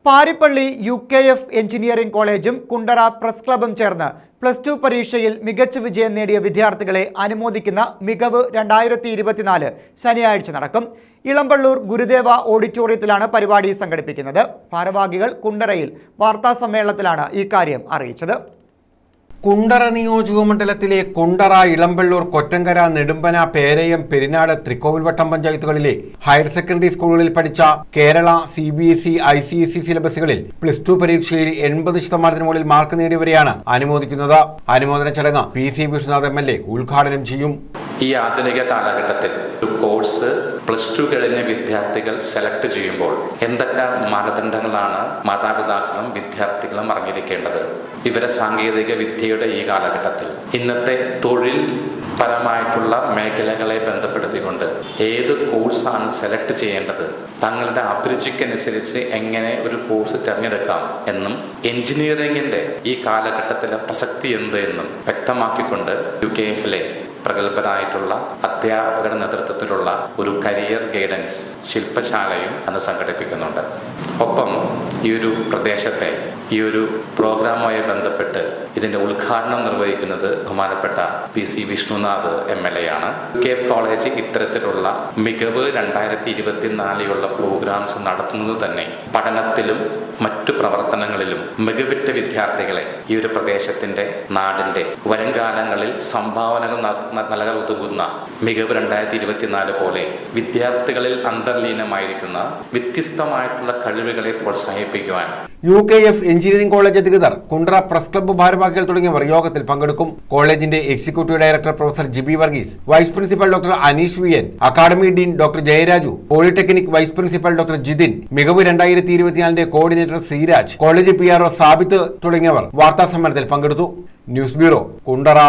Parippally UKF engineering കോളേജും Kundara press ക്ലബും ചേർന്ന് +2 പരീക്ഷയിൽ മികച്ച വിജയം നേടിയ വിദ്യാർത്ഥികളെ അനുമോദിക്കുന്ന മികവ് 2024 ശനിയാഴ്ച നടക്കും. ഇളമ്പള്ളൂർ ഗുരുദേവ ഓഡിറ്റോറിയത്തിലാണ് പരിപാടി സംഘടിപ്പിക്കുന്നത്. ഭാരവാഹികൾ കുണ്ടറയിൽ വാർത്താസമ്മേളനത്തിലാണ് ഇക്കാര്യം അറിയിച്ചത്. കുണ്ടറ നിയോജക മണ്ഡലത്തിലെ കുണ്ടറ, ഇളമ്പള്ളൂർ, കൊറ്റങ്കര, നെടുമ്പന, പേരയം, പെരിനാട്, തൃക്കോവിൽവട്ടം പഞ്ചായത്തുകളിലെ ഹയർ സെക്കൻഡറി സ്കൂളുകളിൽ പഠിച്ച കേരള, CBSE, ICSE സിലബസുകളിൽ +2 പരീക്ഷയിൽ 80% മുകളിൽ മാർക്ക് നേടിയവരെയാണ് അനുമോദിക്കുന്നത്. അനുമോദന ചടങ്ങ് PC വിഷ്ണുനാഥ് MLA ഉദ്ഘാടനം ചെയ്യും. ഈ ആധുനിക കാലഘട്ടത്തിൽ ഒരു കോഴ്സ് +2 കഴിഞ്ഞ വിദ്യാർത്ഥികൾ സെലക്ട് ചെയ്യുമ്പോൾ എന്തൊക്കെ മാനദണ്ഡങ്ങളാണ് മാതാപിതാക്കളും വിദ്യാർത്ഥികളും അറിഞ്ഞിരിക്കേണ്ടത്? വിവര സാങ്കേതിക വിദ്യയുടെ ഈ കാലഘട്ടത്തിൽ ഇന്നത്തെ തൊഴിൽ പരമായിട്ടുള്ള മേഖലകളെ ബന്ധപ്പെടുത്തിക്കൊണ്ട് ഏത് കോഴ്സാണ് സെലക്ട് ചെയ്യേണ്ടത്, തങ്ങളുടെ അഭിരുചിക്കനുസരിച്ച് എങ്ങനെ ഒരു കോഴ്സ് തിരഞ്ഞെടുക്കാം എന്നും എഞ്ചിനീയറിംഗിന്റെ ഈ കാലഘട്ടത്തിലെ പ്രസക്തി എന്ത് എന്നും വ്യക്തമാക്കിക്കൊണ്ട് UKF-ലെ പ്രഗത്ഭരായിട്ടുള്ള അധ്യാപകരുടെ നേതൃത്വത്തിലുള്ള ഒരു കരിയർ ഗൈഡൻസ് ശില്പശാലയും അന്ന് സംഘടിപ്പിക്കുന്നുണ്ട്. ഒപ്പം ഈ ഒരു പ്രദേശത്തെ ഈ ഒരു പ്രോഗ്രാമുമായി ബന്ധപ്പെട്ട് ഇതിന്റെ ഉദ്ഘാടനം നിർവഹിക്കുന്നത് ബഹുമാനപ്പെട്ട PC വിഷ്ണുനാഥ് MLA ആണ്. UKF കോളേജ് ഇത്തരത്തിലുള്ള മികവ് 2024 പ്രോഗ്രാംസ് നടത്തുന്നത് തന്നെ പഠനത്തിലും മറ്റു പ്രവർത്തനങ്ങളിലും മികവുറ്റ വിദ്യാർത്ഥികളെ ഈ ഒരു പ്രദേശത്തിന്റെ നാടിന്റെ വരും കാലങ്ങളിൽ സംഭാവനകൾ നൽകാൻ ഉതകുന്ന മികവ് 2024 പോലെ വിദ്യാർത്ഥികളിൽ അന്തർലീനമായിരിക്കുന്ന വ്യത്യസ്തമായിട്ടുള്ള കഴിവുകളെ പ്രോത്സാഹിപ്പിക്കുവാൻ UKF എഞ്ചിനീയറിംഗ് കോളേജ് അധികൃതർ, കുണ്ടറ പ്രസ് ക്ലബ്ബ് ഭാരവാഹികൾ തുടങ്ങിയവർ യോഗത്തിൽ പങ്കെടുക്കും. കോളേജിന്റെ executive director professor Jibi Varghese, vice principal doctor Aneesh VN, academy dean doctor Jayaraju, polytechnic vice principal doctor Jithin, മികവ് 2024 coordinator Sreeraj, college PRO Sabith തുടങ്ങിയവർ വാർത്താസമ്മേളനത്തിൽ പങ്കെടുത്തു. News bureau, Kundara.